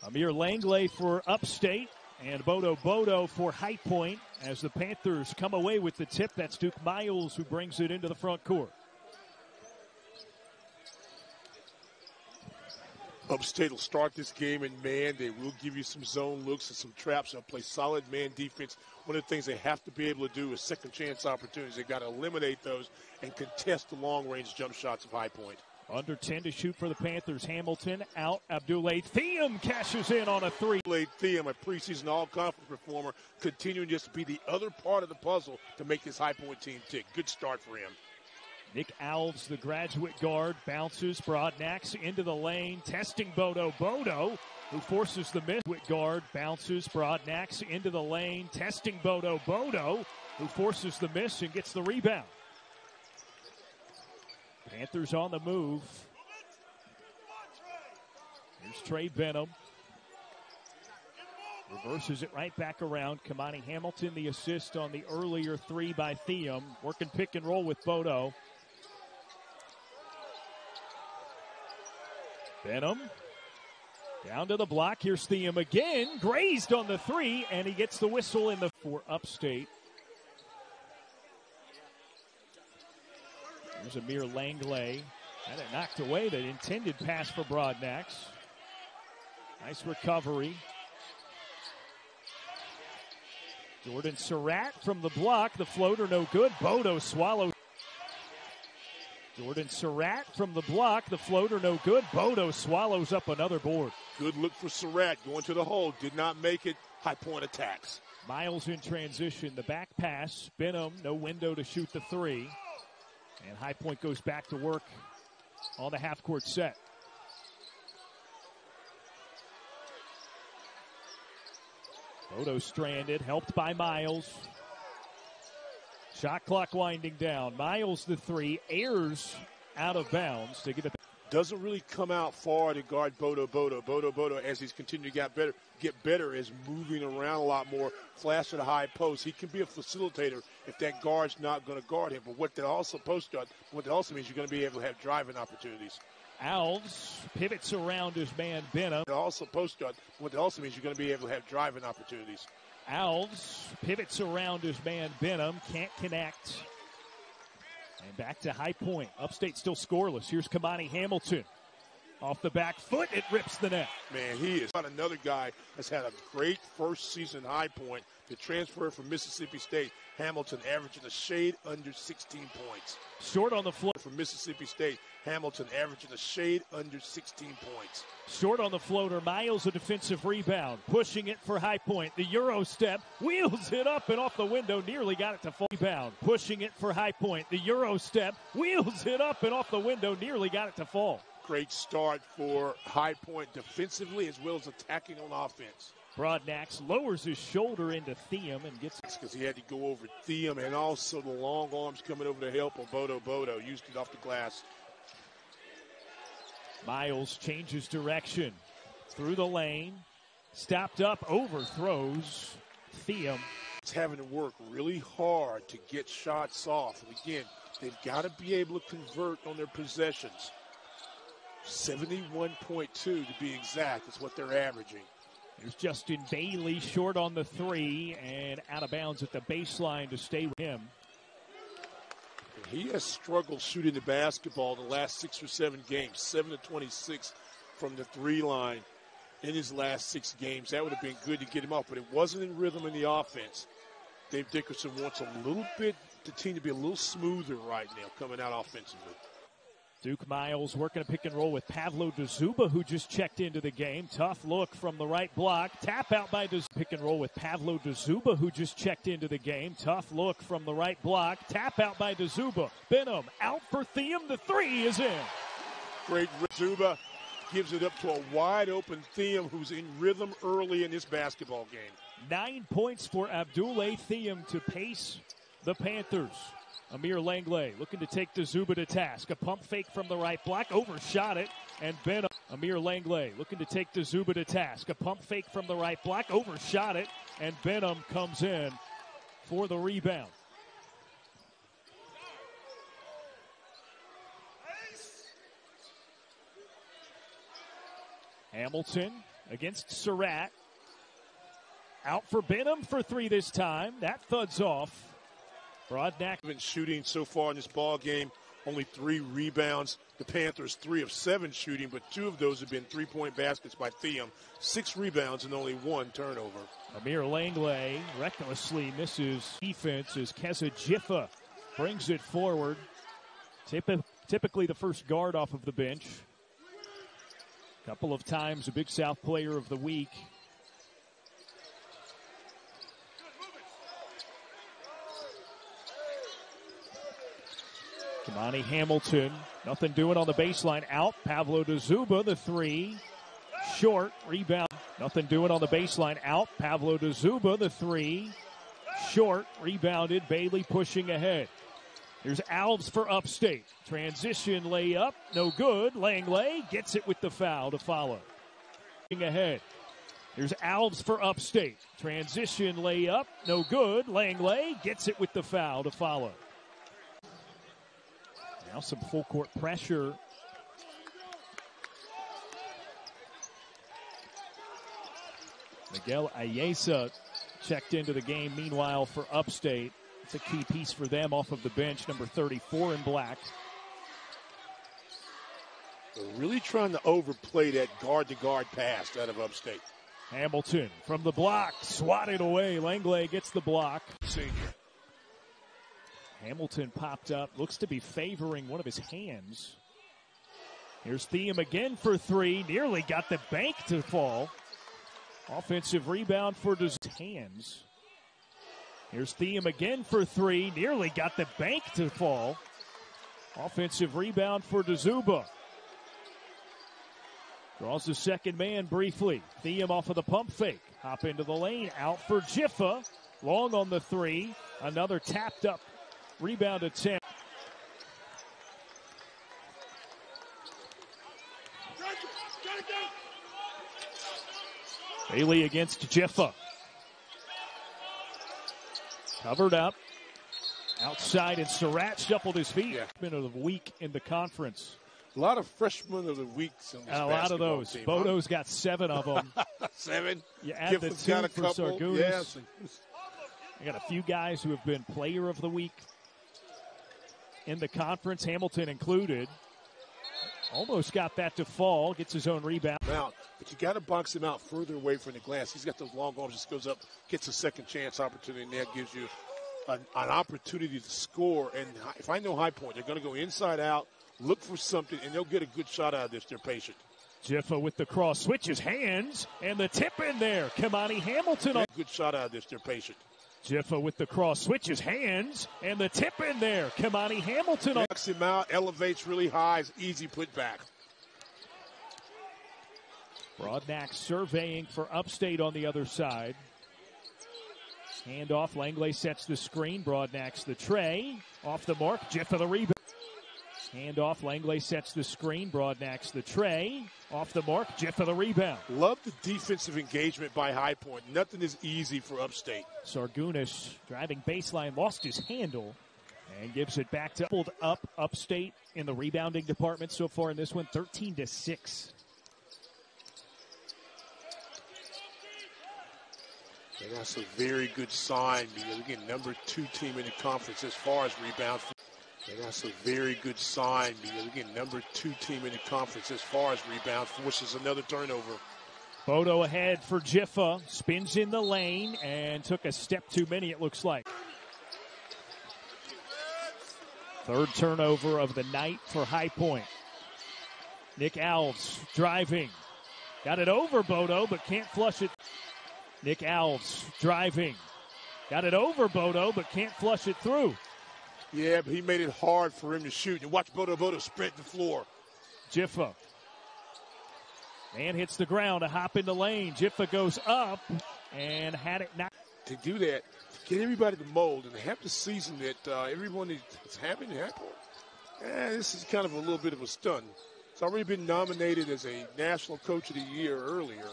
Ahmir Langlais for Upstate and Bodo for HighPoint as the Panthers come away with the tip. That's Duke Miles who brings it into the front court. Upstate will start this game in man. They will give you some zone looks and some traps. They'll play solid man defense. One of the things they have to be able to do is second chance opportunities. They've got to eliminate those and contest the long-range jump shots of HighPoint. Under 10 to shoot for the Panthers. Hamilton out. Abdoulaye Thiam cashes in on a three. Thiam, a preseason all-conference performer, continuing just to be the other part of the puzzle to make this HighPoint team tick. Good start for him. Nick Alves, the graduate guard, bounces. Broadnax into the lane, testing Bodo, who forces the miss. Guard bounces. Broadnax into the lane, testing Bodo, who forces the miss and gets the rebound. Panthers on the move. Here's Trey Benham. Reverses it right back around. Kamani Hamilton, the assist on the earlier three by Thiam. Working pick and roll with Bodo. Benham down to the block. Here's Thiam again. Grazed on the three, and he gets the whistle in the for Upstate. Here's Ahmir Langlais. Had it knocked away. The intended pass for Broadnax. Nice recovery. Jordan Surratt from the block. The floater no good. Bodo swallowed. Jordan Surratt from the block. The floater no good. Bodo swallows up another board. Good look for Surratt. Going to the hole. Did not make it. HighPoint attacks. Miles in transition. The back pass. Benham, no window to shoot the three. And HighPoint goes back to work on the half-court set. Bodo stranded, helped by Miles. Shot clock winding down. Miles the three, airs out of bounds to get it. Doesn't really come out far to guard Bodo, as he's continued to get better, is moving around a lot more, flash to the high post. He can be a facilitator if that guard's not going to guard him. But what that also means you're going to be able to have driving opportunities. Alves pivots around his man Benham. What that also means you're going to be able to have driving opportunities. Alves pivots around his man Benham, can't connect. And back to HighPoint. Upstate still scoreless. Here's Kamani Hamilton. Off the back foot, it rips the net. Man, he is another guy that's had a great first season HighPoint. The transfer from Mississippi State, Hamilton averaging a shade under 16 points. Short on the floor. From Mississippi State, Hamilton averaging a shade under 16 points. Short on the floater. Miles a defensive rebound. Pushing it for HighPoint. The Euro step. Wheels it up and off the window. Nearly got it to fall. Rebound. Pushing it for HighPoint. The Euro step. Wheels it up and off the window. Nearly got it to fall. Great start for HighPoint defensively as well as attacking on offense. Broadnax lowers his shoulder into Thiam and gets... Because he had to go over Thiam and also the long arms coming over to help of Bodo. Used it off the glass. Miles changes direction. Through the lane. Stopped up, overthrows Thiam. It's having to work really hard to get shots off. And again, they've got to be able to convert on their possessions. 71.2 to be exact is what they're averaging. There's Justin Bailey short on the three and out of bounds at the baseline to stay with him. He has struggled shooting the basketball the last 6 or 7 games. 7 of 26 from the three line in his last 6 games. That would have been good to get him off, but it wasn't in rhythm in the offense. Dave Dickerson wants a little bit, the team to be a little smoother right now coming out offensively. Duke Miles working a pick and roll with Pavlo Dazuba, who just checked into the game. Tough look from the right block. Tap out by Dazuba. Pick and roll with Pavlo Dazuba, who just checked into the game. Tough look from the right block. Tap out by Dazuba. Benham out for Thiam. The three is in. Great. Dazuba gives it up to a wide open Thiam, who's in rhythm early in this basketball game. 9 points for Abdoulaye Thiam to pace the Panthers. Ahmir Langlais looking to take Dazuba to task. A pump fake from the right block, overshot it, and Benham. Ahmir Langlais looking to take Dazuba to task. A pump fake from the right block, overshot it, and Benham comes in for the rebound. Hamilton against Surratt. Out for Benham for three this time. That thuds off. Broadnax been shooting so far in this ball game. Only 3 rebounds. The Panthers 3 of 7 shooting, but 2 of those have been three-point baskets by Thiam. 6 rebounds and only 1 turnover. Ahmir Langlais recklessly misses defense as Keza Jiffa brings it forward. Typically the first guard off of the bench. Couple of times a Big South Player of the Week. Kimani Hamilton, nothing doing on the baseline. Out. Pavlo DeZuba, the 3. Short. Rebound. Nothing doing on the baseline. Out. Pavlo DeZuba, the 3. Short. Rebounded. Bailey pushing ahead. Here's Alves for Upstate. Transition layup. No good. Langlais gets it with the foul to follow. Ahead. Here's Alves for Upstate. Transition layup. No good. Langlais gets it with the foul to follow. Now some full court pressure. Miguel Ayesa checked into the game meanwhile for Upstate. It's a key piece for them off of the bench, number 34 in black. They're really trying to overplay that guard-to-guard pass out of Upstate. Hamilton from the block, swatted away. Langlais gets the block. Senior. Hamilton popped up, looks to be favoring one of his hands. Here's Thiam again for 3, nearly got the bank to fall. Offensive rebound for his hands. Here's Thiam again for 3, nearly got the bank to fall. Offensive rebound for DeZuba. Draws the second man briefly. Thiam off of the pump fake. Hop into the lane, out for Jiffa. Long on the 3, another tapped up rebound attempt. Bailey against Jiffa. Covered up. Outside, and Surratt shuffled his feet. Yeah. Been of the week in the conference. A lot of freshmen of the weeks in this a lot of those. Team, Bodo's got 7 of them. 7. You add Giffords the 2 got a for couple. Sargunas. Yes. I got a few guys who have been player of the week in the conference, Hamilton included. Almost got that to fall. Gets his own rebound. Out, but you got to box him out further away from the glass. He's got those long arms. Just goes up, gets a second chance opportunity, and that gives you an opportunity to score. And if I know High Point, they're going to go inside out, look for something, and they'll get a good shot out of this. They're patient. Jiffa with the cross, switches hands, and the tip in there. Kimani Hamilton on. Good shot out of this. They're patient. Jiffa with the cross, switches hands, and the tip in there. Kimani Hamilton on. Knocks him out, elevates really high, it's easy putback. Broadnax surveying for Upstate on the other side. Handoff, Langlais sets the screen. Broadnax the tray. Off the mark, Jiffa the rebound. Handoff, Langlais sets the screen. Broadnax the tray. Off the mark, Jiffa the rebound. Love the defensive engagement by High Point. Nothing is easy for Upstate. Sargunas driving baseline, lost his handle, and gives it back to pulled up Upstate in the rebounding department so far in this one, 13-6. And that's a very good sign because, again, number 2 team in the conference as far as rebounds. And that's a very good sign because, again, number 2 team in the conference as far as rebounds, forces another turnover. Bodo ahead for Jiffa, spins in the lane and took a step too many, it looks like. Third turnover of the night for High Point. Nick Alves driving. Got it over Bodo, but can't flush it. Nick Alves driving. Got it over Bodo, but can't flush it through. Yeah, but he made it hard for him to shoot. And watch Bodo sprint the floor. Jiffa. Man hits the ground to hop in the lane. Jiffa goes up and had it not. To do that, to get everybody to mold and have the season that everyone is having happen, this is kind of a little bit of a stunt. It's already been nominated as a National Coach of the Year earlier.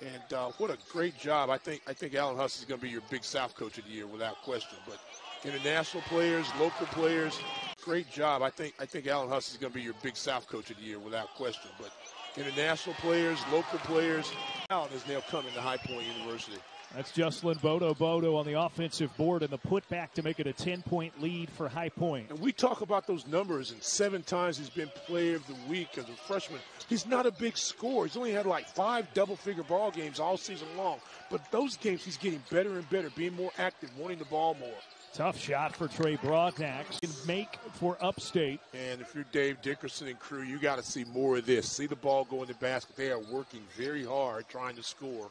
And what a great job. I think Alan Huss is going to be your Big South Coach of the Year without question. But international players, local players, great job. I think Alan Huss is going to be your Big South Coach of the Year without question. But international players, local players. Out is now coming to High Point University. That's Jocelyn Bodo on the offensive board and the putback to make it a 10-point lead for High Point. And we talk about those numbers, and 7 times he's been player of the week as a freshman. He's not a big scorer. He's only had like 5 double-figure ball games all season long. But those games he's getting better and better, being more active, wanting the ball more. Tough shot for Trey Broadnax. Can make for Upstate. And if you're Dave Dickerson and crew, you got to see more of this. See the ball go in the basket. They are working very hard trying to score.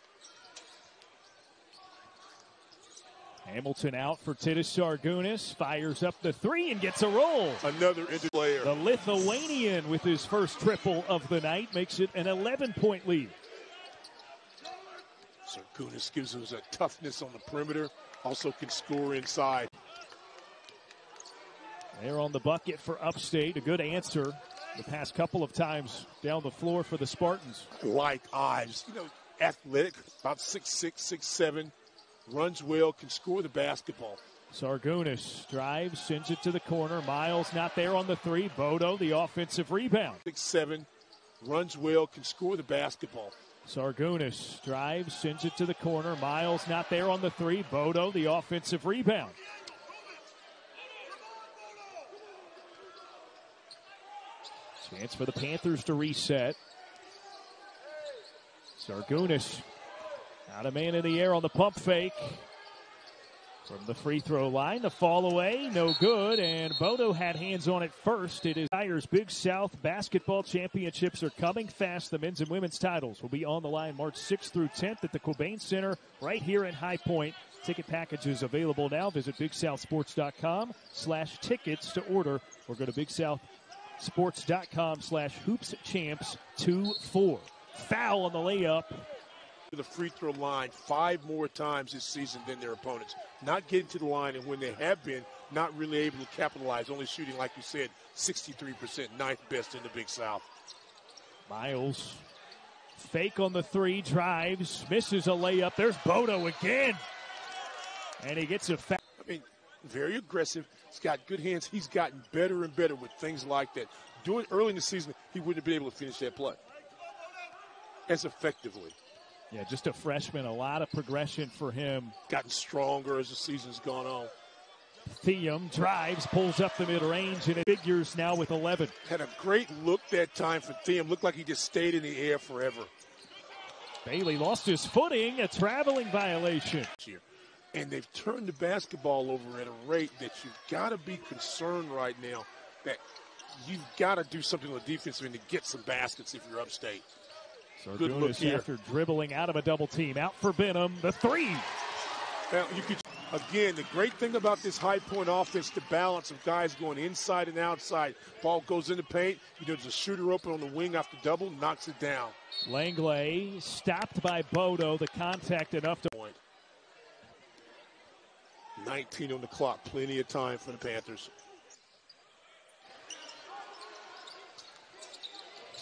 Hamilton out for Titus Sargunas, fires up the 3 and gets a roll. Another player. The Lithuanian with his first triple of the night makes it an 11-point lead. Sargunas gives us a toughness on the perimeter, also can score inside. They're on the bucket for Upstate, a good answer the past couple of times down the floor for the Spartans. Like Ives, athletic, about 6'6", 6'7", runs well, can score the basketball. Sargunas drives, sends it to the corner. Miles not there on the 3. Bodo, the offensive rebound. 6'7", runs well, can score the basketball. Sargunas drives, sends it to the corner. Miles not there on the 3. Bodo, the offensive rebound. Chance for the Panthers to reset. Sargunas out a man in the air on the pump fake. From the free throw line, the fall away, no good, and Bodo had hands on it first. It is Dyer's Big South Basketball Championships are coming fast. The men's and women's titles will be on the line March 6th through 10th at the Cobain Center right here in High Point. Ticket packages available now. Visit BigSouthSports.com/tickets to order or go to BigSouthSports.com/hoopschamps24. Foul on the layup. The free throw line 5 more times this season than their opponents. Not getting to the line, and when they have been, not really able to capitalize. Only shooting, like you said, 63%, 9th best in the Big South. Miles, fake on the 3, drives, misses a layup. There's Bodo again. And he gets a foul. I mean, very aggressive. He's got good hands. He's gotten better and better with things like that. Doing early in the season, he wouldn't have been able to finish that play as effectively. Yeah, just a freshman, a lot of progression for him. Gotten stronger as the season's gone on. Thiam drives, pulls up the mid-range, and it figures now with 11. Had a great look that time for Thiam. Looked like he just stayed in the air forever. Bailey lost his footing, a traveling violation. And they've turned the basketball over at a rate that you've got to be concerned right now that you've got to do something on the defensive end to get some baskets if you're Upstate. Good look here. After dribbling out of a double team. Out for Benham, the 3. Now, you could, again, the great thing about this High Point offense, the balance of guys going inside and outside. Ball goes in the paint. There's a shooter open on the wing after double, knocks it down. Langlais stopped by Bodo. The contact enough to point. 19 on the clock. Plenty of time for the Panthers.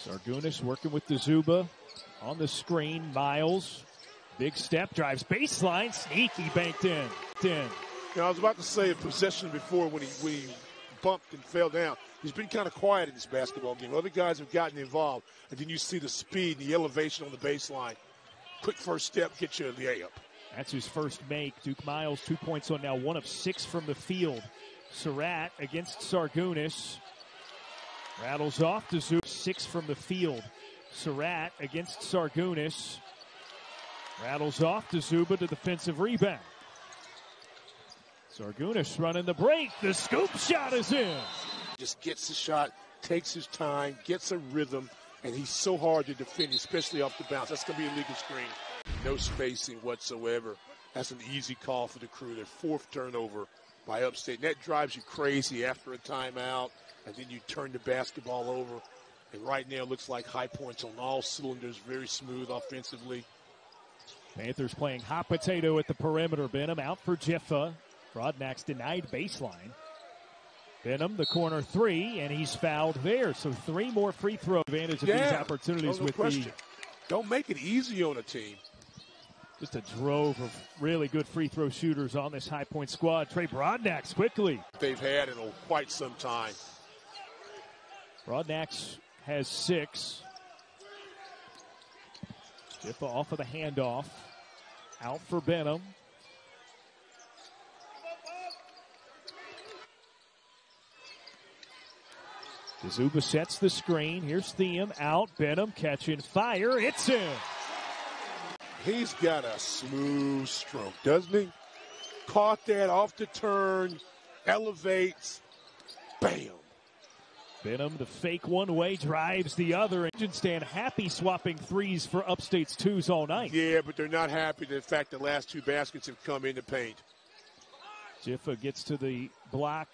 Sargunas working with the Zuba. On the screen, Miles. Big step, drives baseline. Sneaky banked in. Now, I was about to say a possession before when he bumped and fell down. He's been kind of quiet in this basketball game. Other guys have gotten involved. And then you see the speed and the elevation on the baseline. Quick first step, get you a layup. That's his first make. Duke Miles, 2 points on now, 1 of 6 from the field. Surratt against Sargunas. Rattles off to Zuba. 6 from the field. Surratt against Sargunas. Rattles off to Zuba to defensive rebound. Sargunas running the break. The scoop shot is in. Just gets the shot, takes his time, gets a rhythm, and he's so hard to defend, especially off the bounce. That's going to be a legal screen. No spacing whatsoever. That's an easy call for the crew. Their 4th turnover by Upstate. And that drives you crazy after a timeout, and then you turn the basketball over. And right now it looks like High Point's on all cylinders, very smooth offensively. Panthers playing hot potato at the perimeter. Benham out for Jiffa. Broadnax denied baseline. Benham, the corner 3, and he's fouled there. So 3 more free throw advantage of these opportunities with question. Don't make it easy on a team. Just a drove of really good free throw shooters on this High Point squad. Trey Broadnax quickly. They've had in quite some time. Broadnax has 6. Jiffa off of the handoff. Out for Benham. Zuba sets the screen. Here's Thiem out. Benham catching fire. It's in. He's got a smooth stroke, doesn't he? Caught that off the turn, elevates, bam. Benham, the fake one way, drives the other. Engine stand happy swapping threes for Upstate's twos all night. Yeah, but they're not happy with the fact the last two baskets have come in the paint. Jiffa gets to the block.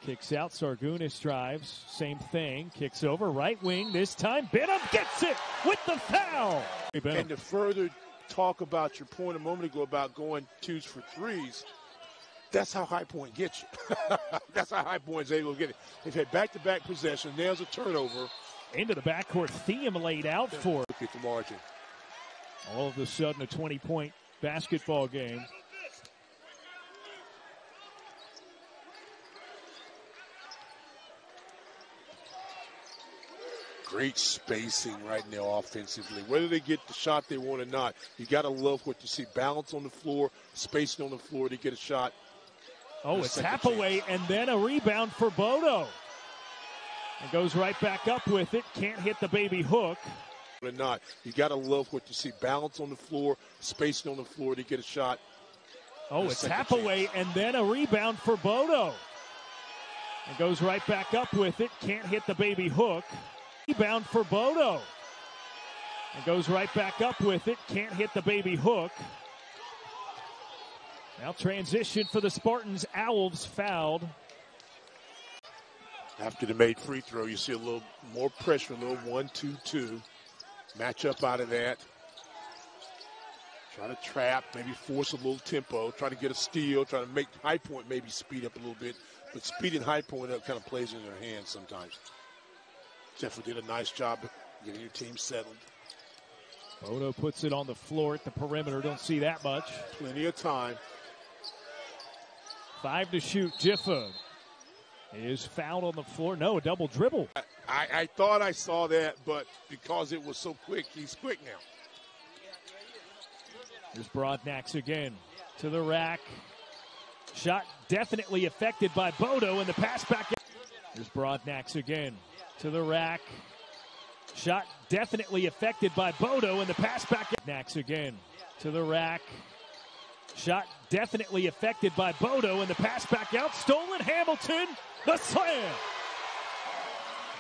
Kicks out. Sargunis drives. Same thing. Kicks over. Right wing. This time Benham gets it with the foul. And to further talk about your point a moment ago about going twos for threes, that's how HighPoint gets you. That's how HighPoint's able to get it. They've had back-to-back possessions. Nails a turnover. Into the backcourt. Thiem laid out for it. Look at the margin. All of a sudden a 20-point basketball game. Great spacing right now offensively. Whether they get the shot they want or not, you got to love what you see. Balance on the floor, spacing on the floor to get a shot. Oh, a tap away and then a rebound for Bodo. And goes right back up with it. Can't hit the baby hook. Or not, you got to love what you see. Balance on the floor, spacing on the floor to get a shot. Oh, a tap away and then a rebound for Bodo. And goes right back up with it. Can't hit the baby hook. Rebound for Bodo. And goes right back up with it. Can't hit the baby hook. Now transition for the Spartans. Owls fouled. After the made free throw, you see a little more pressure, a little 1-2-2. Match up out of that. Try to trap, maybe force a little tempo. Try to get a steal. Try to make HighPoint maybe speed up a little bit. But speeding HighPoint up kind of plays in their hands sometimes. Jeffer did a nice job getting your team settled. Bodo puts it on the floor at the perimeter. Don't see that much. Plenty of time. 5 to shoot. Jiffa is fouled on the floor. No, a double dribble. I thought I saw that, but because it was so quick, he's quick now. Here's Broadnax again to the rack. Shot definitely affected by Bodo, and the pass back. Here's Broadnax again to the rack. Shot definitely affected by Bodo, and the pass back. Nax again to the rack. Shot definitely affected by Bodo, and the pass back out. Stolen. Hamilton, the slam.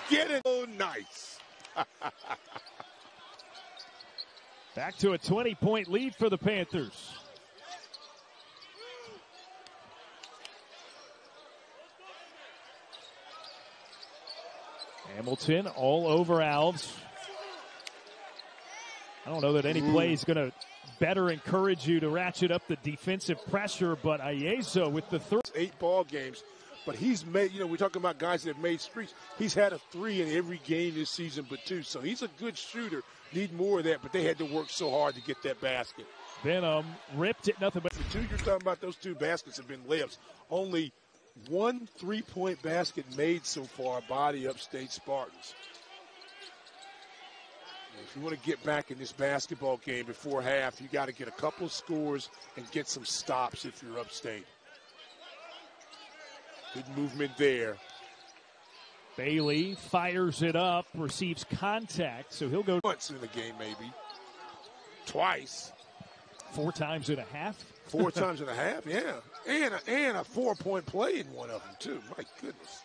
Get it. Oh, nice. Back to a 20-point lead for the Panthers. Hamilton all over Alves. I don't know that any play is going to better encourage you to ratchet up the defensive pressure, but Ayeso with the third. 8 ball games, but he's made, we're talking about guys that have made streaks. He's had a 3 in every game this season but 2, so he's a good shooter. Need more of that, but they had to work so hard to get that basket. Benham ripped it, nothing but. The 2 you're talking about, those 2 baskets have been layups. Only 1 3-point basket made so far by the Upstate Spartans. If you want to get back in this basketball game before half, you got to get a couple of scores and get some stops if you're Upstate. Good movement there. Bailey fires it up, receives contact, so he'll go once in the game, maybe. Twice. 4 times and a half. 4 times and a half, yeah. And a 4-point play in one of them, too. My goodness.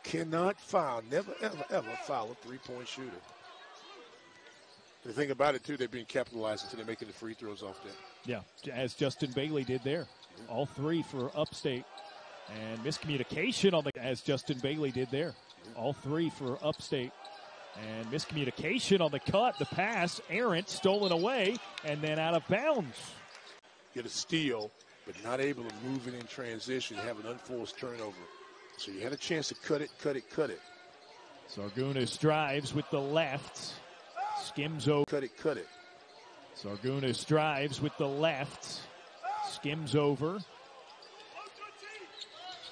Cannot foul, never, ever foul a 3-point shooter. The thing about it, too, they've been capitalizing until they're making the free throws off that. Yeah, as Justin Bailey did there. All 3 for Upstate. And miscommunication on the, as Justin Bailey did there. All 3 for Upstate. And miscommunication on the cut, the pass, errant, stolen away, and then out of bounds. Get a steal, but not able to move it in transition, have an unforced turnover. So you had a chance to cut it. Sargunis drives with the left. Skims over. Cut it. Sargunis drives with the left. Skims over.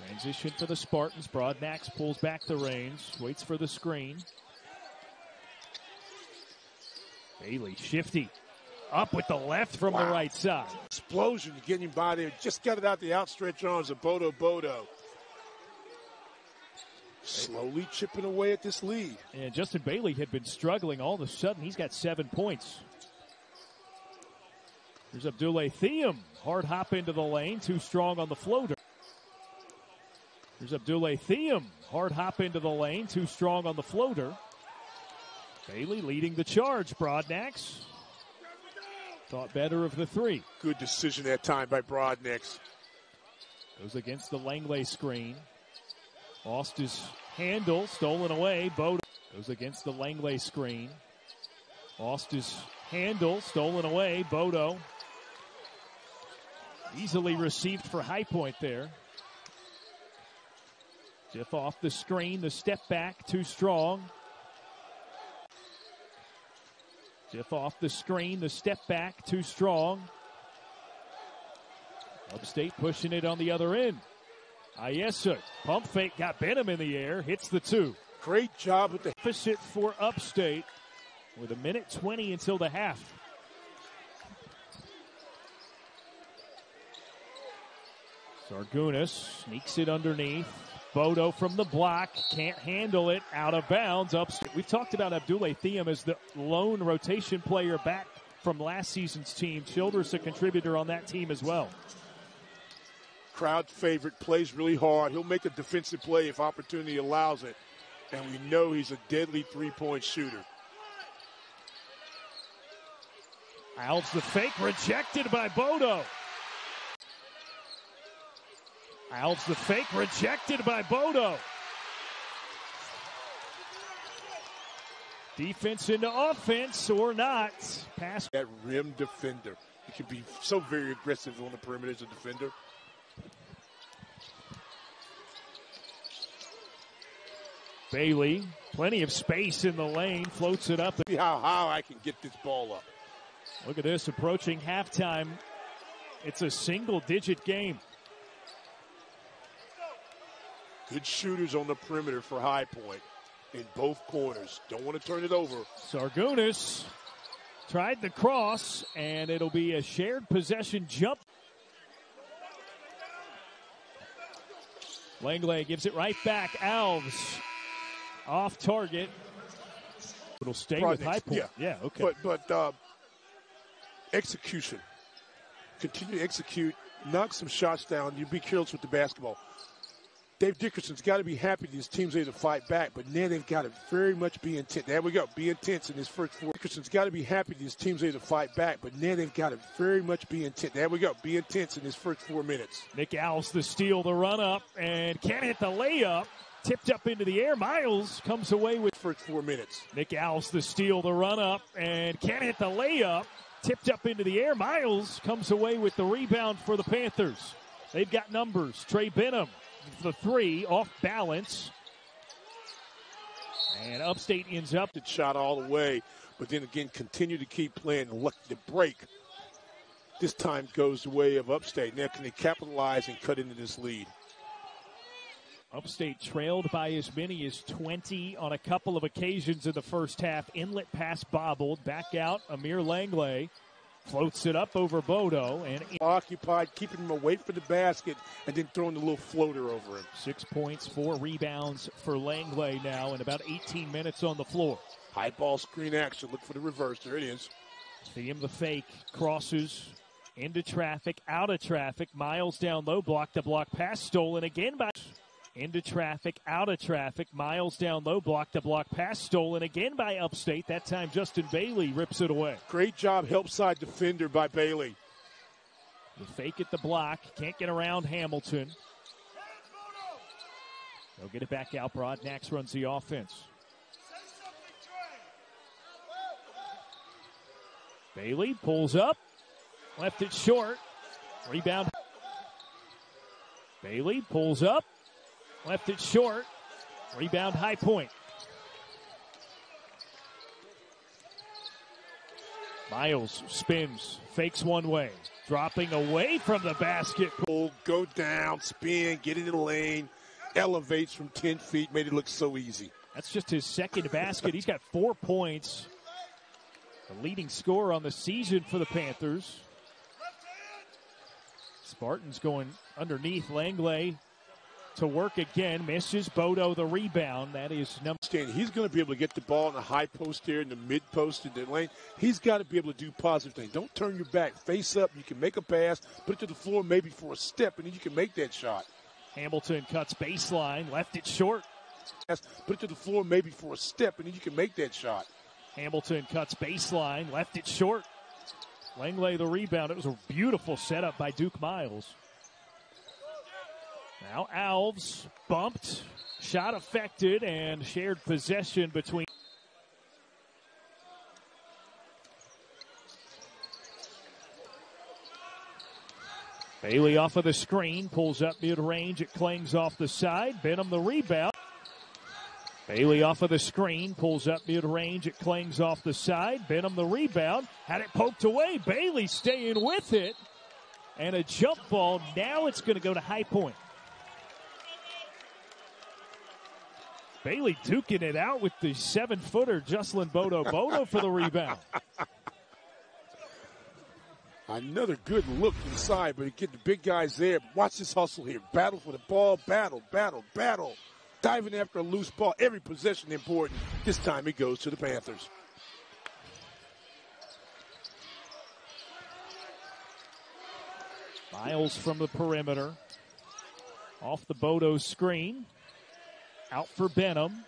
Transition for the Spartans. Broadnax pulls back the reins. Waits for the screen. Bailey shifty. Up with the left from the right side. Explosion getting him by there. Just got it out the outstretched arms of Bodo. Slowly chipping away at this lead. And Justin Bailey had been struggling. All of a sudden, he's got 7 points. Here's Abdoulaye Thiam. Hard hop into the lane. Too strong on the floater. Here's Abdoulaye Thiam. Hard hop into the lane. Too strong on the floater. Bailey leading the charge. Broadnax thought better of the three. Good decision that time by Broadnax. Goes against the Langlais screen. Lost his handle. Stolen away. Bodo goes against the Langlais screen. Lost his handle. Stolen away. Bodo. Easily received for HighPoint there. Jeff off the screen. The step back. Too strong. Jeff off the screen, the step back, too strong. Upstate pushing it on the other end. Ayesa, pump fake, got Benham in the air, hits the 2. Great job with the deficit for Upstate with 1:20 until the half. Sargunas sneaks it underneath. Bodo from the block, can't handle it, out of bounds. Upstate. We've talked about Abdoulaye Thiam as the lone rotation player back from last season's team. Childress a contributor on that team as well. Crowd favorite, plays really hard. He'll make a defensive play if opportunity allows it. And we know he's a deadly three-point shooter. Alves the fake, rejected by Bodo. Alves the fake, rejected by Bodo. Defense into offense or not. Pass. That rim defender. He can be so very aggressive on the perimeter as a defender. Bailey, plenty of space in the lane, floats it up. See how I can get this ball up. Look at this, approaching halftime. It's a single-digit game. Good shooters on the perimeter for HighPoint in both corners. Don't want to turn it over. Sargunas tried the cross, and it'll be a shared possession jump. Langlais gives it right back. Alves off target. It'll stay with HighPoint. Yeah, okay. But execution. Continue to execute. Knock some shots down. You be careless with the basketball. Dave Dickerson's got to be happy that his team's able to fight back, but now they've got to very much be intense. There we go. Be intense in his first 4. Dickerson's got to be happy that his team's able to fight back, but now they've got to very much be intense. There we go. Be intense in his first 4 minutes. Nick Alves the steal, the run up, and can't hit the layup. Tipped up into the air. Miles comes away with first 4 minutes. Nick Alves the steal, the run up, and can't hit the layup. Tipped up into the air. Miles comes away with the rebound for the Panthers. They've got numbers. Trey Benham, the 3, off balance. And Upstate ends up. The shot all the way, but then again, continue to keep playing. Lucky to break. This time goes the way of Upstate. Now can they capitalize and cut into this lead? Upstate trailed by as many as 20 on a couple of occasions in the first half. Inlet pass bobbled. Back out, Ahmir Langlais floats it up over Bodo. And occupied, keeping him away from the basket, and then throwing the little floater over him. 6 points, 4 rebounds for Langlais now, and about 18 minutes on the floor. High ball screen action. Look for the reverse. There it is. Thiam the fake, crosses into traffic, out of traffic. Miles down low, block to block pass, stolen again by... Into traffic, out of traffic. Miles down low, block to block pass, stolen again by Upstate. That time Justin Bailey rips it away. Great job, help side defender by Bailey. The fake at the block, can't get around Hamilton. They'll get it back out. Broadnax runs the offense. Bailey pulls up, left it short. Rebound. Bailey pulls up. Left it short. Rebound HighPoint. Miles spins, fakes one way. Dropping away from the basket. Go down, spin, get into the lane. Elevates from 10 feet, made it look so easy. That's just his second basket. He's got 4 points. The leading scorer on the season for the Panthers. Spartans going underneath. Langlais to work again. Misses. Bodo the rebound. That is number. He's going to be able to get the ball in the high post there, in the mid post, in the lane. He's got to be able to do positive things. Don't turn your back. Face up. You can make a pass. Put it to the floor maybe for a step, and then you can make that shot. Hamilton cuts baseline. Left it short. Put it to the floor maybe for a step, and then you can make that shot. Hamilton cuts baseline. Left it short. Langlais the rebound. It was a beautiful setup by Duke Miles. Now Alves bumped. Shot affected and shared possession between. Bailey off of the screen. Pulls up mid-range. It clings off the side. Benham the rebound. Bailey off of the screen, pulls up mid-range. It clings off the side. Benham the rebound. Had it poked away. Bailey staying with it. And a jump ball. Now it's going to go to HighPoint. Bailey duking it out with the 7-footer, Jocelyn Bodo. Bodo for the rebound. Another good look inside, but you get the big guys there. Watch this hustle here. Battle for the ball. Battle, battle, battle. Diving after a loose ball. Every possession important. This time it goes to the Panthers. Miles from the perimeter. Off the Bodo screen. Out for Benham.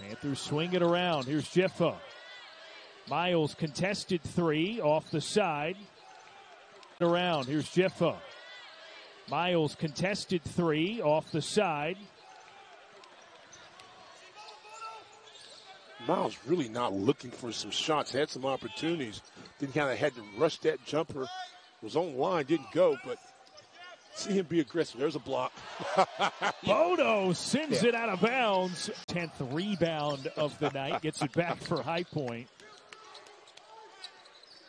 Panthers swing it around. Here's Jeffa. Miles contested three off the side. Around. Here's Jeffa. Miles contested three off the side. Miles really not looking for some shots. Had some opportunities. Then kind of had to rush that jumper. Was on line, didn't go, but see him be aggressive. There's a block. Bodo sends it out of bounds. 10th rebound of the night. Gets it back for HighPoint.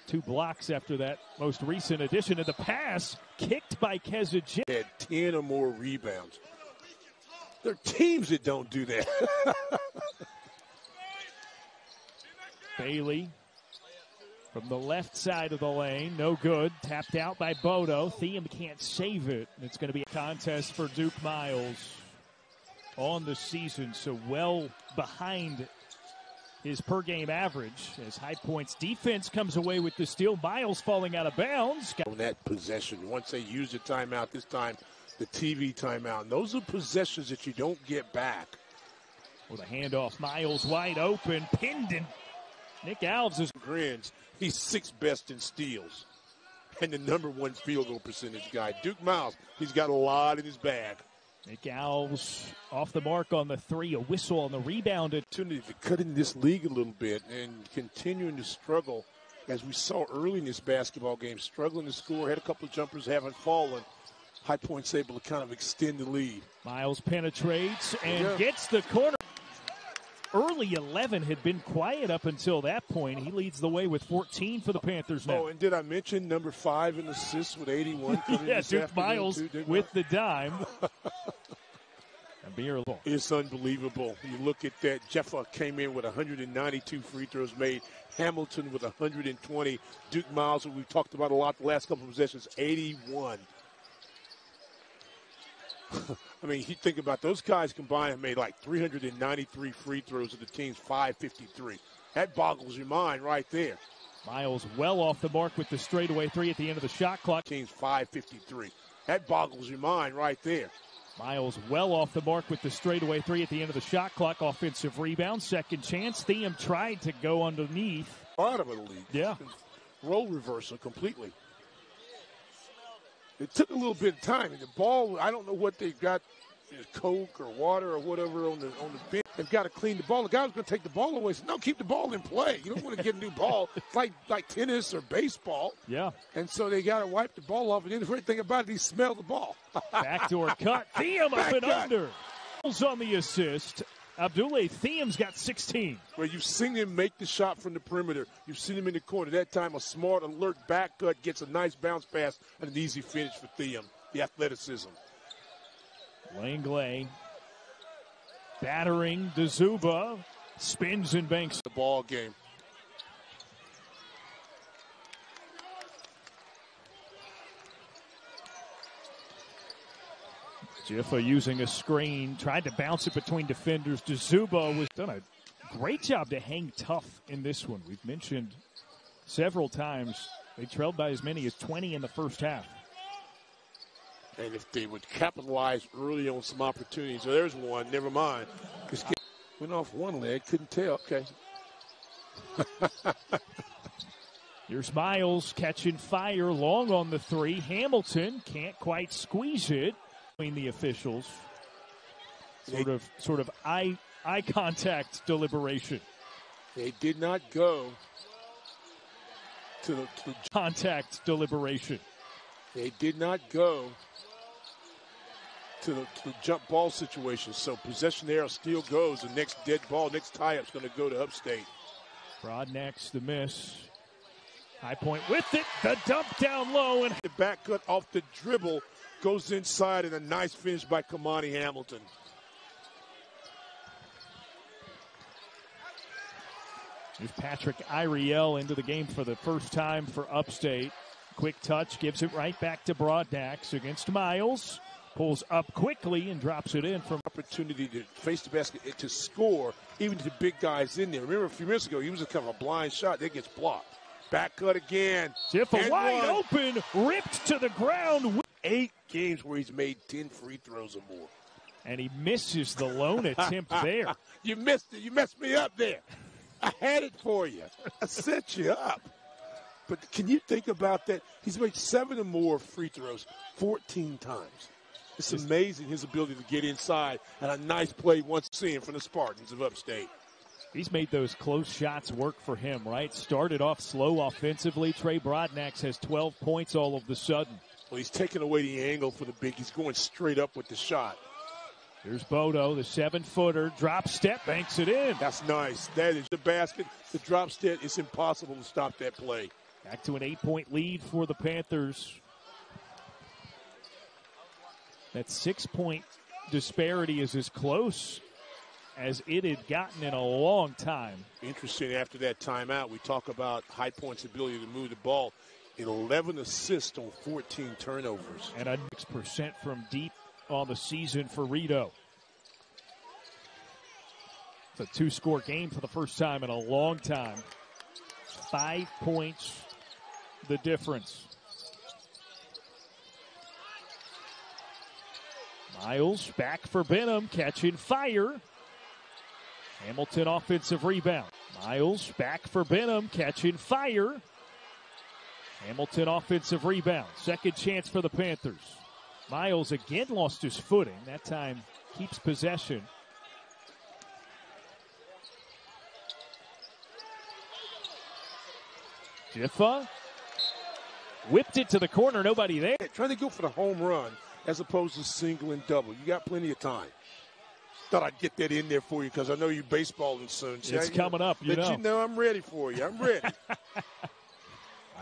2 blocks after that most recent addition. And the pass kicked by Kezajin. Had 10 or more rebounds. There are teams that don't do that. Bailey from the left side of the lane. No good. Tapped out by Bodo. Thiem can't save it. It's going to be a contest for Duke Miles on the season. So well behind his per-game average as HighPoint's defense comes away with the steal. Miles falling out of bounds. On that possession, once they use the timeout, this time the TV timeout. And those are possessions that you don't get back. With a handoff, Miles wide open, pinned in. Nick Alves is grins. He's 6th best in steals and the #1 field goal percentage guy. Duke Miles, he's got a lot in his bag. Nick Alves off the mark on the three, a whistle on the rebound. Opportunity to cut in this league a little bit and continuing to struggle, as we saw early in this basketball game, struggling to score, had a couple of jumpers, haven't fallen. HighPoint's able to kind of extend the lead. Miles penetrates and gets the corner. Early 11 had been quiet up until that point. He leads the way with 14 for the Panthers now. Oh, and did I mention number 5 in assists with 81? Yeah, Duke Miles with the dime. It's unbelievable. You look at that. Jeffa came in with 192 free throws made. Hamilton with 120. Duke Miles, who we've talked about a lot the last couple of possessions, 81. I mean, you think about those guys combined have made like 393 free throws of the team's 553. That boggles your mind right there. Miles well off the mark with the straightaway three at the end of the shot clock. Team's 553. That boggles your mind right there. Miles well off the mark with the straightaway three at the end of the shot clock. Offensive rebound, second chance. Thiem tried to go underneath. Out of the league. Yeah. Role reversal completely. It took a little bit of time. And the ball, I don't know what they've got, Coke or water or whatever on the bench. They've got to clean the ball. The guy was going to take the ball away. Said, no, keep the ball in play. You don't want to get a new ball. It's like tennis or baseball. Yeah. And so they got to wipe the ball off. And then the great thing about it, he smelled the ball. Backdoor cut. Thiem up and under. On the assist. Abdoulaye Thiem's got 16. Well, you've seen him make the shot from the perimeter. You've seen him in the corner. That time, a smart, alert back cut, gets a nice bounce pass, and an easy finish for Thiem. The athleticism. Langlais battering D'Zuba. Spins and banks. The ball game. Jiffa using a screen, tried to bounce it between defenders. Dzuba was done a great job to hang tough in this one. We've mentioned several times they trailed by as many as 20 in the first half. And if they would capitalize early on some opportunities, so there's one, never mind. This kid went off one leg, couldn't tell. Okay. Here's Miles catching fire, long on the three. Hamilton can't quite squeeze it between the officials. Sort of eye contact deliberation. They did not go to the contact deliberation. They did not go to the jump ball situation. So possession there still goes. The next dead ball, next tie-up is going to go to Upstate. Broadnax the miss. HighPoint with it. The dump down low. And the back cut off the dribble goes inside, and a nice finish by Kamani Hamilton. Here's Patrick Iriel into the game for the first time for Upstate. Quick touch, gives it right back to Broadnax against Miles. Pulls up quickly and drops it in from opportunity to face the basket, to score, even to the big guys in there. Remember a few minutes ago, he was a kind of a blind shot. That gets blocked. Back cut again. Jiffa wide open, ripped to the ground. 8 games where he's made 10 free throws or more. And he misses the lone attempt there. You missed it. You messed me up there. I had it for you. I set you up. But can you think about that? He's made 7 or more free throws 14 times. It's amazing his ability to get inside, and a nice play once seen from the Spartans of Upstate. He's made those close shots work for him, right? Started off slow offensively. Trey Broadnax has 12 points all of the sudden. Well, he's taking away the angle for the big. He's going straight up with the shot. Here's Bodo, the 7-footer, drop step, banks it in. That's nice. That is the basket. The drop step, it's impossible to stop that play. Back to an 8-point lead for the Panthers. That 6-point disparity is as close as it had gotten in a long time. Interesting, after that timeout, we talk about HighPoint's ability to move the ball. 11 assists on 14 turnovers. And a 6% from deep on the season for Rito. It's a 2-score game for the first time in a long time. 5 points, the difference. Miles back for Benham, catching fire. Hamilton offensive rebound. Miles back for Benham, catching fire. Hamilton offensive rebound. Second chance for the Panthers. Miles again lost his footing. That time keeps possession. Jiffa whipped it to the corner. Nobody there. Trying to go for the home run as opposed to single and double. You got plenty of time. Thought I'd get that in there for you because I know you're baseballing soon. It's coming up, you know. You know I'm ready for you. I'm ready.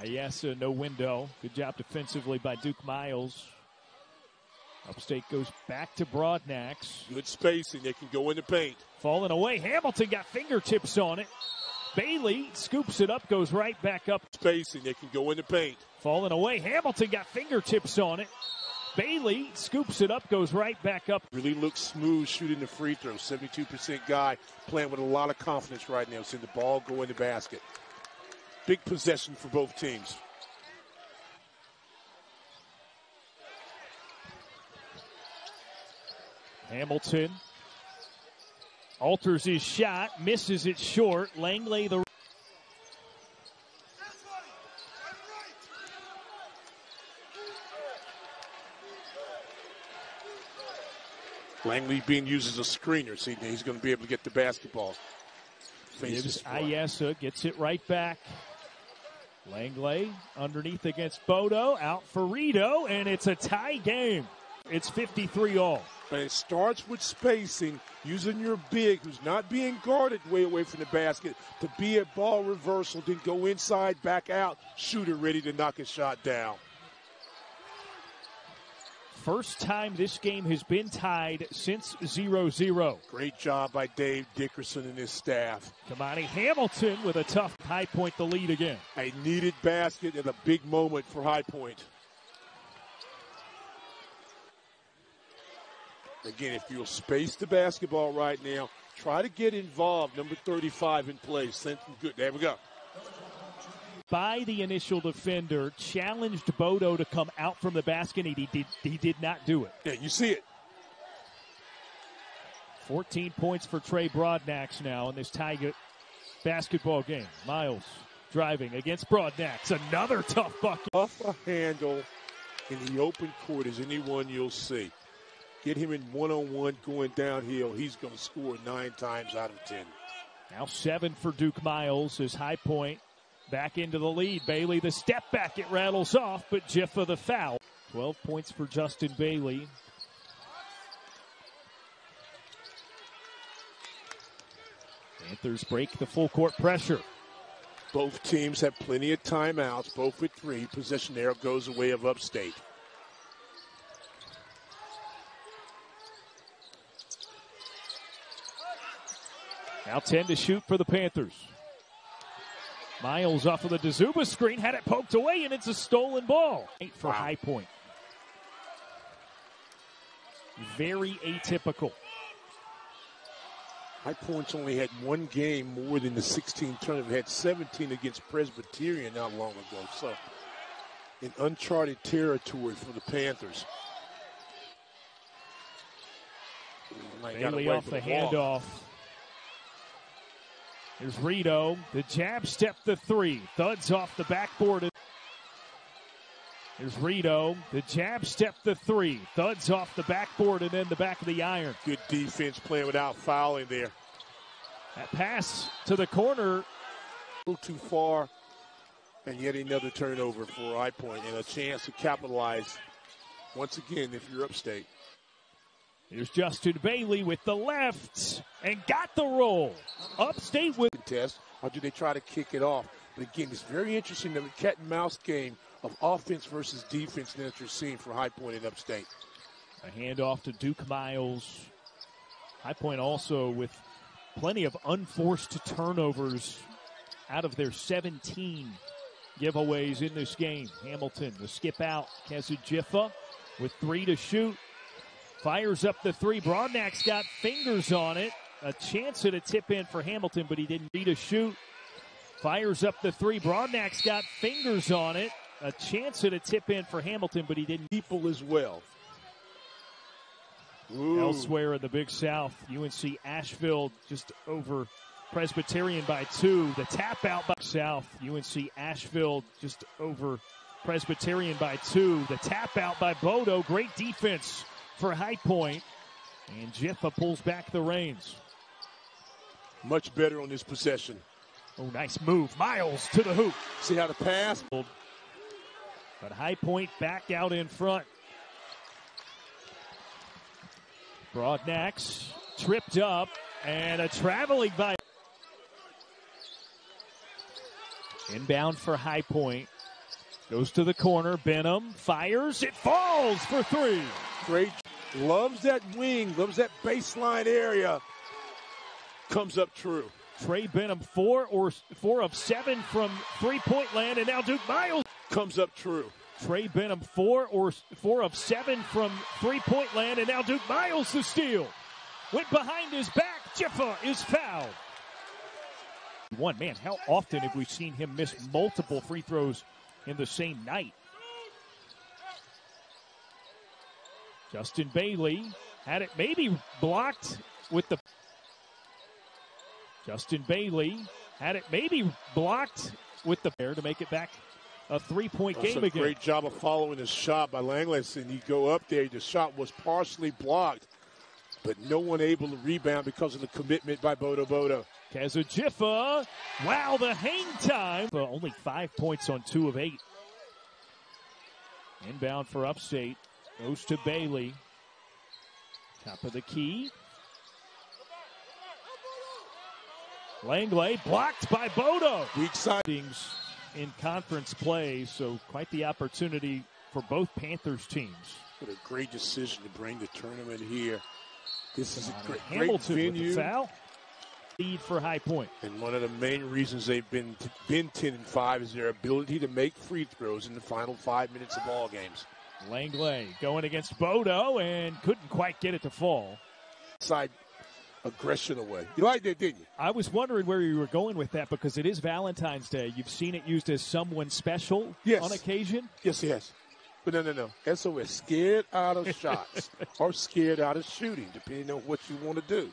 Ayesa, no window. Good job defensively by Duke Miles. Upstate goes back to Broadnax. Good spacing. They can go in the paint. Falling away. Hamilton got fingertips on it. Bailey scoops it up, goes right back up. Spacing. They can go in the paint. Falling away. Hamilton got fingertips on it. Bailey scoops it up, goes right back up. Really looks smooth shooting the free throw. 72% guy playing with a lot of confidence right now. Seeing the ball go in the basket. Big possession for both teams. Hamilton alters his shot, misses it short. Langlais the Langlais being used as a screener. See, he's going to be able to get the basketball. Gives Ayesa, gets it right back. Langlais underneath against Bodo, out for Rito, and it's a tie game. It's 53-all. But it starts with spacing, using your big, who's not being guarded way away from the basket, to be a ball reversal, then go inside, back out, shooter ready to knock a shot down. First time this game has been tied since 0-0. Great job by Dave Dickerson and his staff. Kamani Hamilton with a tough HighPoint the lead again. A needed basket and a big moment for HighPoint. Again, if you'll space the basketball right now, try to get involved. Number 35 in play. Sent him good. There we go. By the initial defender, challenged Bodo to come out from the basket. He did not do it. Yeah, you see it. 14 points for Trey Broadnax now in this Tiger basketball game. Miles driving against Broadnax. Another tough bucket. Tough a handle in the open court as anyone you'll see. Get him in one-on-one going downhill. He's going to score 9 times out of 10. Now 7 for Duke Miles as HighPoint back into the lead. Bailey the step back. It rattles off, but Jiffa the foul. 12 points for Justin Bailey. Panthers break the full court pressure. Both teams have plenty of timeouts, both with 3. Possession arrow goes the way of Upstate. Now 10 to shoot for the Panthers. Miles off of the DeZuba screen, had it poked away, and it's a stolen ball. 8 for HighPoint. Very atypical. HighPoint's only had 1 game more than the 16 tournament. Had 17 against Presbyterian not long ago. So, in uncharted territory for the Panthers. Bailey off the handoff. Here's Rito. The jab step, the 3. Thuds off the backboard. Here's Rito. The jab step, the 3. Thuds off the backboard and then the back of the iron. Good defense playing without fouling there. That pass to the corner. A little too far. And yet another turnover for HighPoint and a chance to capitalize once again if you're Upstate. Here's Justin Bailey with the left and got the roll. Upstate with contest, or do they try to kick it off? But again, it's very interesting, the cat and mouse game of offense versus defense that you're seeing for HighPoint and Upstate. A handoff to Duke Miles. HighPoint also with plenty of unforced turnovers out of their 17 giveaways in this game. Hamilton, the skip out. Kazujifa with 3 to shoot. Fires up the 3. Broadnax got fingers on it. A chance at a tip in for Hamilton, but he didn't need to shoot. Fires up the 3. Broadnax got fingers on it. A chance at a tip in for Hamilton, but he didn't. People as well. Ooh. Elsewhere in the Big South, UNC Asheville just over Presbyterian by 2. The tap out by South. UNC Asheville just over Presbyterian by 2. The tap out by Bodo. Great defense for HighPoint. And Jiffa pulls back the reins. Much better on this possession. Oh, nice move. Miles to the hoop. See how the pass? But HighPoint back out in front. Broadnax tripped up and a traveling by. Inbound for HighPoint. Goes to the corner. Benham fires. It falls for 3. Great. Loves that wing. Loves that baseline area. Comes up true. Trey Benham 4 of 7 from three-point land, and now Duke Miles comes up true. Trey Benham 4 of 7 from three-point land, and now Duke Miles the steal. Went behind his back. Jiffa is fouled. Man, how often have we seen him miss multiple free throws in the same night? Justin Bailey had it maybe blocked with the. Justin Bailey had it maybe blocked with the pair to make it back a 3-point game again. Great job of following his shot by Langlais, and you go up there. The shot was partially blocked, but no one able to rebound because of the commitment by Bodo. Kazujifa, wow, the hang time. Only 5 points on 2 of 8. Inbound for Upstate. Goes to Bailey. Top of the key. Langlais blocked by Bodo. Weak side. In conference play, so quite the opportunity for both Panthers teams. What a great decision to bring the tournament here. This is a great venue. With the foul. Lead for HighPoint. And one of the main reasons they've been 10-5 is their ability to make free throws in the final 5 minutes of ball games. Langlais going against Bodo and couldn't quite get it to fall. Side aggression away. You liked that, didn't you? I was wondering where you were going with that because it is Valentine's Day. You've seen it used as someone special on occasion? Yes, yes. But no. SOS, scared out of shots or scared out of shooting, depending on what you want to do.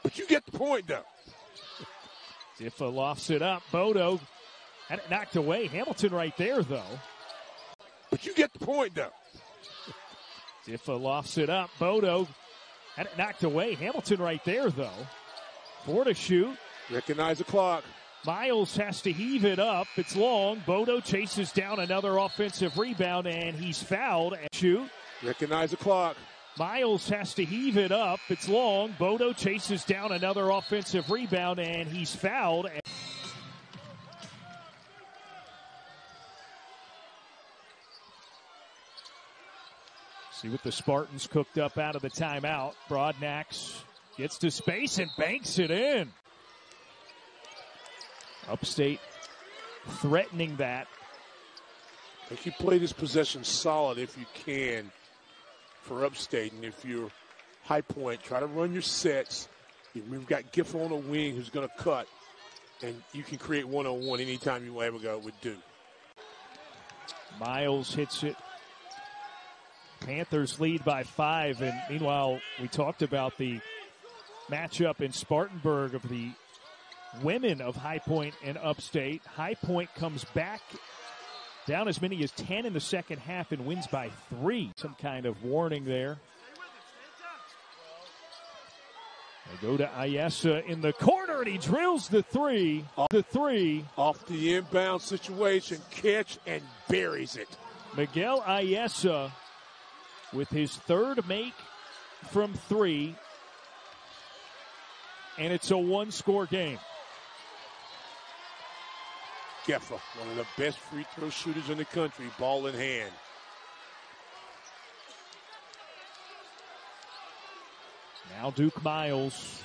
But you get the point, though. Diffa lofts it up. Bodo had it knocked away. Hamilton right there, though. But you get the point, though. Diffa lofts it up. Bodo had it knocked away. Hamilton right there, though. 4 to shoot. Recognize the clock. Miles has to heave it up. It's long. Bodo chases down another offensive rebound, and he's fouled. And shoot. Recognize the clock. Miles has to heave it up. It's long. Bodo chases down another offensive rebound, and he's fouled. See what the Spartans cooked up out of the timeout. Broadnax gets to space and banks it in. Upstate threatening that. I think you play this possession solid if you can for Upstate. And if you're High Point, try to run your sets. You've got Giffer on the wing who's going to cut. And you can create one-on-one anytime you ever go with Duke. Miles hits it. Panthers lead by 5. And meanwhile, we talked about the matchup in Spartanburg of the women of High Point and Upstate. High Point comes back down as many as 10 in the second half and wins by 3. Some kind of warning there. They go to Ayesa in the corner, and he drills the 3. Off the inbound situation, catch and buries it. Miguel Ayesa with his 3rd make from 3. And it's a 1-score game. Geffa, one of the best free throw shooters in the country, ball in hand. Now Duke Miles.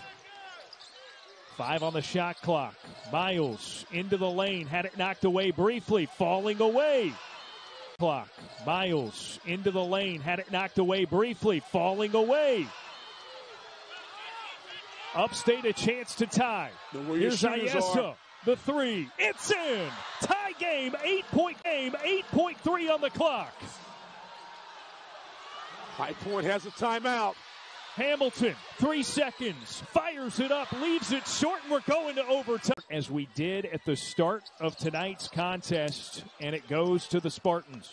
5 on the shot clock. Miles into the lane, had it knocked away briefly, falling away. Clock. Miles into the lane, had it knocked away briefly, falling away. Upstate a chance to tie. Here's Ayesa. The 3. It's in. Tie game. 8-point game. 8.3 on the clock. High Point has a timeout. Hamilton, 3 seconds. Fires it up. Leaves it short, and we're going to overtime. As we did at the start of tonight's contest, and it goes to the Spartans.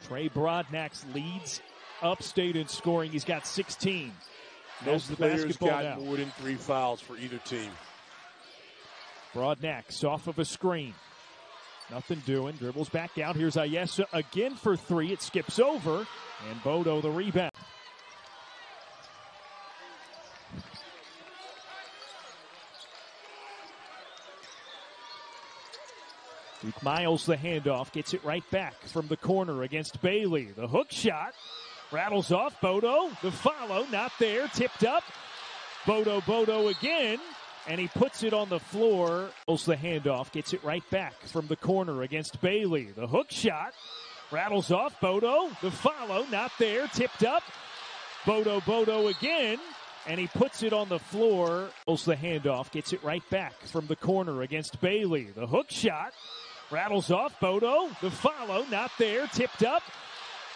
Trey Broadnax leads Upstate in scoring. He's got 16. No players got more than 3 fouls for either team. Broadnax off of a screen. Nothing doing. Dribbles back out. Here's Ayesa again for 3. It skips over. And Bodo the rebound. Duke Miles the handoff. Gets it right back from the corner against Bailey. The hook shot. Rattles off. Bodo. The follow. Not there. Tipped up. Bodo again. And he puts it on the floor. The handoff. Gets it right back from the corner against Bailey. The hook shot. Rattles off. Bodo. The follow. Not there. Tipped up. Bodo again. And he puts it on the floor. The handoff. Gets it right back from the corner against Bailey. The hook shot. Rattles off. Bodo. The follow. Not there. Tipped up.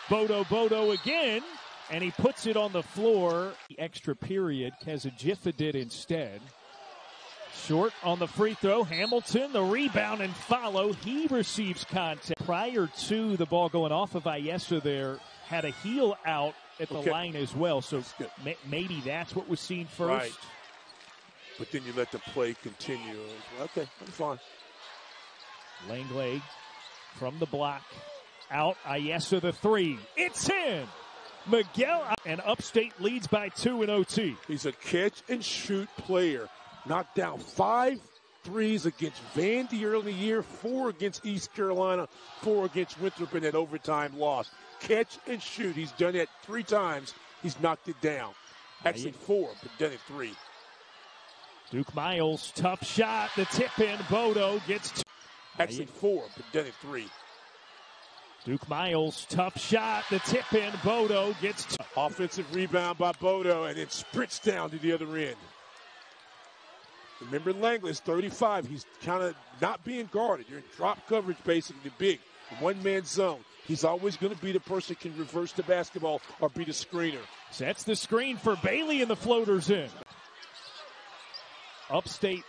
Bodo again. And he puts it on the floor. The extra period. Kazajifa did instead. Short on the free throw. Hamilton, the rebound and follow. He receives contact. Prior to the ball going off of Ayesa there, had a heel out at the line as well. So maybe that's what was seen first. Right. But then you let the play continue. Okay, I'm fine. Langlais from the block. Out. Ayesa the 3. It's in. Miguel and Upstate leads by 2 in OT. He's a catch and shoot player. Knocked down 5 threes against Vandy early in the year, 4 against East Carolina, 4 against Winthrop in that overtime loss. Catch and shoot. He's done that 3 times. He's knocked it down. Actually 4, but done it 3. Duke Miles, tough shot. The tip in. Bodo gets 2. Actually 4, but done it 3. Duke Miles, tough shot, the tip in, Bodo gets offensive rebound by Bodo and then sprints down to the other end. Remember Langlais, 35, he's kind of not being guarded. You're in drop coverage basically, the big, one-man zone. He's always going to be the person who can reverse the basketball or be the screener. Sets the screen for Bailey and the floater's in. Upstate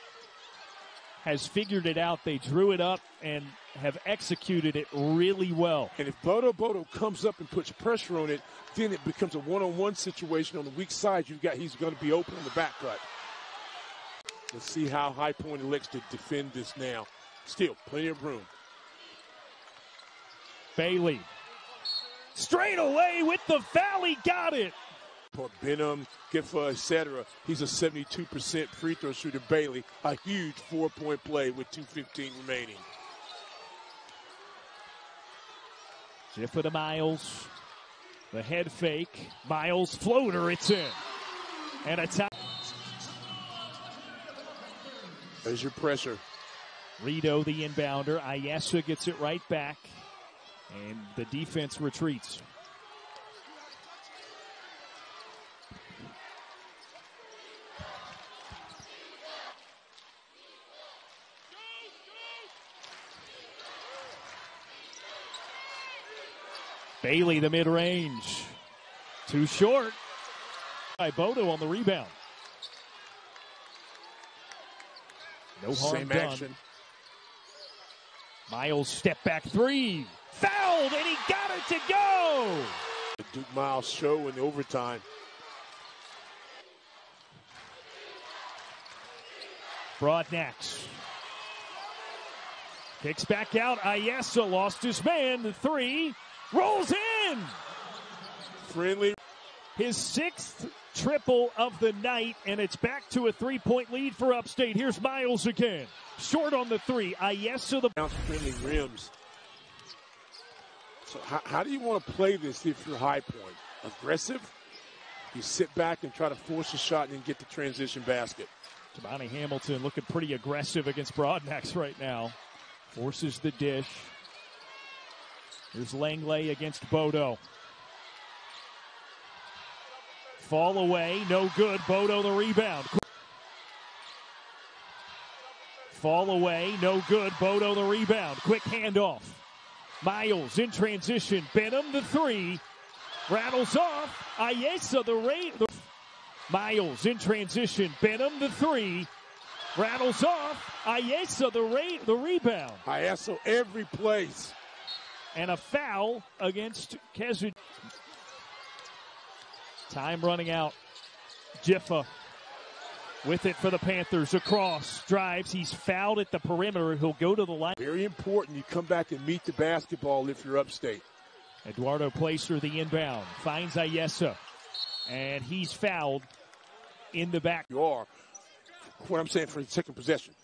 has figured it out. They drew it up and have executed it really well. And if Bodo comes up and puts pressure on it, then it becomes a one-on-one situation on the weak side. He's going to be open on the back cut. Let's see how HighPoint elects to defend this now. Still, plenty of room. Bailey, straight away with the foul, he got it. For Benham, Giffa, etc. He's a 72% free throw shooter. Bailey, a huge 4-point play with 2:15 remaining. Giffa to Miles. The head fake. Miles floater, it's in. And a time. There's your pressure. Rito, the inbounder. Ayesa gets it right back. And the defense retreats. Bailey, the mid-range. Too short. By Bodo on the rebound. No harm Same done. action. Miles step back three. Fouled, and he got it to go. The Duke Miles show in overtime. Broadnax. Kicks back out. Ayesa lost his man. The three. Rolls in. Friendly. His sixth triple of the night, and it's back to a 3-point lead for Upstate. Here's Miles again. Short on the three. Ayesa the Friendly rims. So how do you want to play this if you're HighPoint? Aggressive? You sit back and try to force a shot and then get the transition basket. Tabani Hamilton looking pretty aggressive against Broadnax right now. Forces the dish. Here's Langlais against Bodo. Fall away, no good. Bodo the rebound. Fall away, no good. Bodo the rebound. Quick handoff. Miles in transition. Benham the three. Rattles off. Ayesa the Miles in transition. Benham the three. Rattles off. Ayesa the rebound. Ayesa every place. And a foul against Kezu. Time running out. Giffa with it for the Panthers. Across. Drives. He's fouled at the perimeter. He'll go to the line. Very important. You come back and meet the basketball if you're Upstate. Eduardo Placer, the inbound. Finds Ayesa. And he's fouled in the back. You are. What I'm saying for the second possession.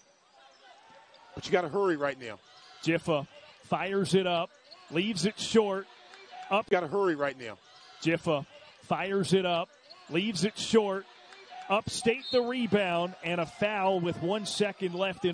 But you got to hurry right now. Giffa fires it up. Leaves it short. Up. Got to hurry right now. Giffa fires it up. Leaves it short. Upstate the rebound and a foul with 1 second left in.